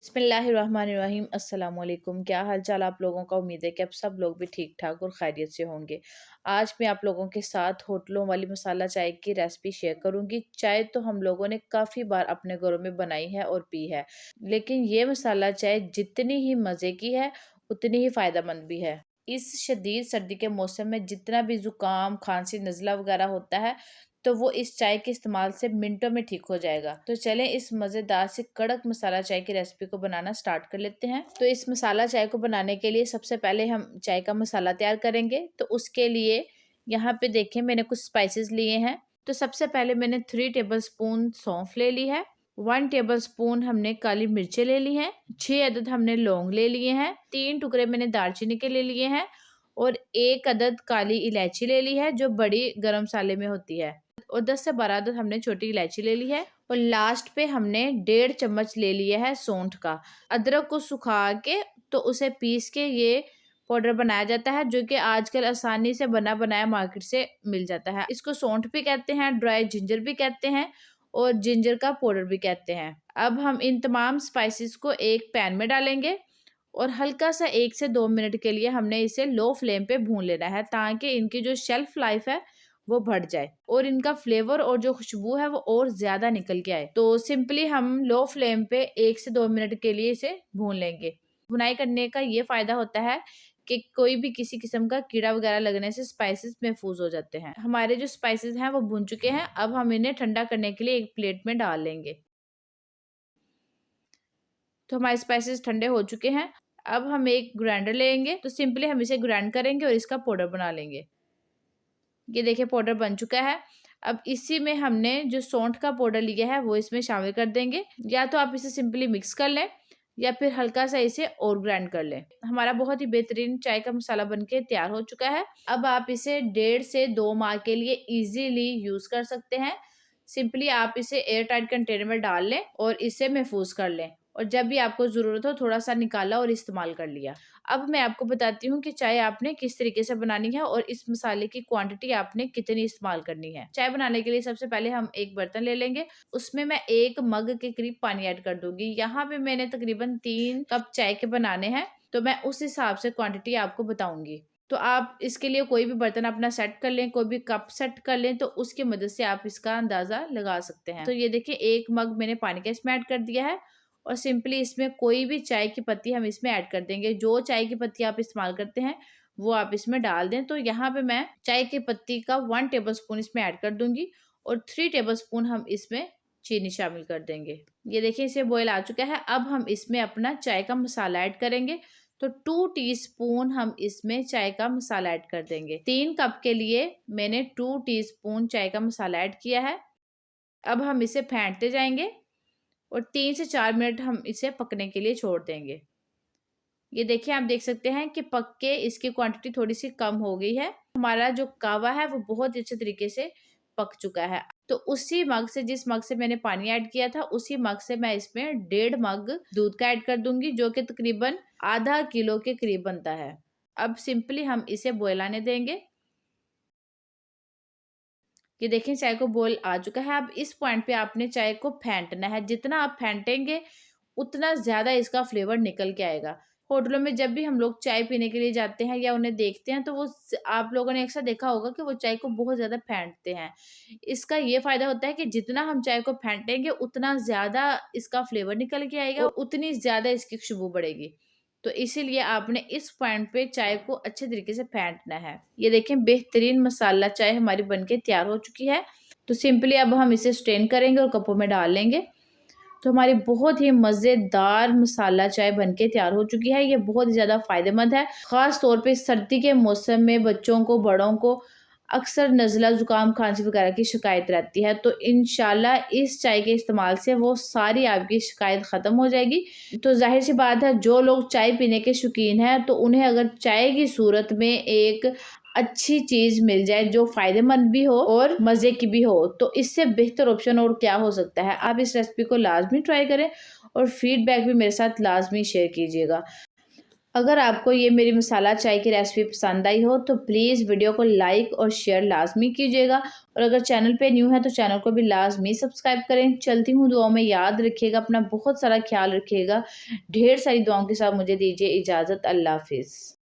बिस्मिल्लाहिर्रहमानिर्रहीम अस्सलाम वालेकुम। क्या हाल चाल आप लोगों का। उम्मीद है कि आप सब लोग भी ठीक ठाक और खैरियत से होंगे। आज मैं आप लोगों के साथ होटलों वाली मसाला चाय की रेसिपी शेयर करूंगी। चाय तो हम लोगों ने काफ़ी बार अपने घरों में बनाई है और पी है, लेकिन ये मसाला चाय जितनी ही मज़े की है उतनी ही फ़ायदेमंद भी है। इस शदीद सर्दी के मौसम में जितना भी ज़ुकाम खांसी नज़ला वगैरह होता है तो वो इस चाय के इस्तेमाल से मिनटों में ठीक हो जाएगा। तो चलें इस मज़ेदार से कड़क मसाला चाय की रेसिपी को बनाना स्टार्ट कर लेते हैं। तो इस मसाला चाय को बनाने के लिए सबसे पहले हम चाय का मसाला तैयार करेंगे। तो उसके लिए यहाँ पे देखें मैंने कुछ स्पाइसेस लिए हैं। तो सबसे पहले मैंने 3 टेबल स्पून सौंफ ले ली है, 1 टेबल स्पून हमने काली मिर्चें ले ली हैं, 6 अदद हमने लौंग ले लिए हैं, 3 टुकड़े मैंने दालचीनी के ले लिए हैं और 1 अदद काली इलायची ले ली है जो बड़ी गरम मसाले में होती है, और 10 से 12 अदद हमने छोटी इलायची ले ली है, और लास्ट पे हमने 1.5 चम्मच ले लिया है सौंठ का। अदरक को सुखा के तो उसे पीस के ये पाउडर बनाया जाता है, जो कि आजकल आसानी से बना बनाया मार्केट से मिल जाता है। इसको सौंठ भी कहते हैं, ड्राई जिंजर भी कहते हैं और जिंजर का पाउडर भी कहते हैं। अब हम इन तमाम स्पाइसेस को एक पैन में डालेंगे और हल्का सा 1 से 2 मिनट के लिए हमने इसे लो फ्लेम पे भून लेना है, ताकि इनकी जो शेल्फ लाइफ है वो बढ़ जाए और इनका फ्लेवर और जो खुशबू है वो और ज्यादा निकल के आए। तो सिंपली हम लो फ्लेम पे 1 से 2 मिनट के लिए इसे भून लेंगे। भुनाई करने का ये फायदा होता है कि कोई भी किसी किस्म का कीड़ा वगैरह लगने से स्पाइसेस महफूज हो जाते हैं। हमारे जो स्पाइसेस हैं वो भुन चुके हैं। अब हम इन्हें ठंडा करने के लिए एक प्लेट में डाल लेंगे। तो हमारे स्पाइसेस ठंडे हो चुके हैं। अब हम एक ग्राइंडर लेंगे, तो सिंपली हम इसे ग्राइंड करेंगे और इसका पाउडर बना लेंगे। ये देखिए पाउडर बन चुका है। अब इसी में हमने जो सौंठ का पाउडर लिया है वो इसमें शामिल कर देंगे। या तो आप इसे सिंपली मिक्स कर लें या फिर हल्का सा इसे और ग्राइंड कर लें। हमारा बहुत ही बेहतरीन चाय का मसाला बनके तैयार हो चुका है। अब आप इसे 1.5 से 2 माह के लिए इजीली यूज कर सकते हैं। सिंपली आप इसे एयर टाइट कंटेनर में डाल लें और इसे महफूज कर लें, और जब भी आपको ज़रूरत हो थोड़ा सा निकाला और इस्तेमाल कर लिया। अब मैं आपको बताती हूँ कि चाय आपने किस तरीके से बनानी है और इस मसाले की क्वांटिटी आपने कितनी इस्तेमाल करनी है। चाय बनाने के लिए सबसे पहले हम एक बर्तन ले लेंगे, उसमें मैं 1 मग के करीब पानी ऐड कर दूंगी। यहाँ पे मैंने तकरीबन 3 कप चाय के बनाने हैं, तो मैं उस हिसाब से क्वांटिटी आपको बताऊंगी। तो आप इसके लिए कोई भी बर्तन अपना सेट कर लें, कोई भी कप सेट कर लें, तो उसकी मदद से आप इसका अंदाजा लगा सकते हैं। तो ये देखिए 1 मग मैंने पानी का इसमें ऐड कर दिया है, और सिंपली इसमें कोई भी चाय की पत्ती हम इसमें ऐड कर देंगे। जो चाय की पत्ती आप इस्तेमाल करते हैं वो आप इसमें डाल दें। तो यहाँ पे मैं चाय की पत्ती का 1 टेबल स्पून इसमें ऐड कर दूंगी और 3 टेबल स्पून हम इसमें चीनी शामिल कर देंगे। ये देखिए इसे बॉयल आ चुका है। अब हम इसमें अपना चाय का मसाला ऐड करेंगे। तो 2 टीस्पून हम इसमें चाय का मसाला ऐड कर देंगे। 3 कप के लिए मैंने 2 टीस्पून चाय का मसाला ऐड किया है। अब हम इसे फेंटते जाएंगे और 3 से 4 मिनट हम इसे पकने के लिए छोड़ देंगे। ये देखिए आप देख सकते हैं कि पक के इसकी क्वांटिटी थोड़ी सी कम हो गई है। हमारा जो कावा है वो बहुत अच्छे तरीके से पक चुका है। तो उसी मग से, जिस मग से मैंने पानी ऐड किया था, उसी मग से मैं इसमें 1.5 मग दूध का ऐड कर दूंगी, जो कि तकरीबन आधा किलो के करीब बनता है। अब सिंपली हम इसे बॉयल आने देंगे। ये देखें चाय को बॉयल आ चुका है। अब इस पॉइंट पे आपने चाय को फेंटना है। जितना आप फेंटेंगे उतना ज्यादा इसका फ्लेवर निकल के आएगा। होटलों में जब भी हम लोग चाय पीने के लिए जाते हैं या उन्हें देखते हैं, तो वो आप लोगों ने अक्सर देखा होगा कि वो चाय को बहुत ज्यादा फेंटते हैं। इसका ये फायदा होता है कि जितना हम चाय को फेंटेंगे उतना ज्यादा इसका फ्लेवर निकल के आएगा और उतनी ज्यादा इसकी खुशबू बढ़ेगी। तो इसीलिए आपने इस पॉइंट पे चाय को अच्छे तरीके से फेंटना है। ये देखें बेहतरीन मसाला चाय हमारी बनके तैयार हो चुकी है। तो सिंपली अब हम इसे स्ट्रेन करेंगे और कपों में डाल लेंगे। तो हमारी बहुत ही मज़ेदार मसाला चाय बनके तैयार हो चुकी है। ये बहुत ही ज़्यादा फ़ायदेमंद है, ख़ास तौर पे सर्दी के मौसम में बच्चों को, बड़ों को अक्सर नज़ला ज़ुकाम खांसी वगैरह की शिकायत रहती है। तो इंशाल्लाह इस चाय के इस्तेमाल से वो सारी आपकी शिकायत ख़त्म हो जाएगी। तो जाहिर सी बात है, जो लोग चाय पीने के शौकीन हैं तो उन्हें अगर चाय की सूरत में एक अच्छी चीज़ मिल जाए जो फ़ायदेमंद भी हो और मज़े की भी हो, तो इससे बेहतर ऑप्शन और क्या हो सकता है। आप इस रेसिपी को लाजमी ट्राई करें और फीडबैक भी मेरे साथ लाजमी शेयर कीजिएगा। अगर आपको ये मेरी मसाला चाय की रेसिपी पसंद आई हो तो प्लीज़ वीडियो को लाइक और शेयर लाज़मी कीजिएगा, और अगर चैनल पे न्यू है तो चैनल को भी लाज़मी सब्सक्राइब करें। चलती हूँ दुआओं में, याद रखिएगा अपना बहुत सारा ख्याल रखिएगा। ढेर सारी दुआओं के साथ मुझे दीजिए इजाज़त। अल्लाह हाफ़िज़।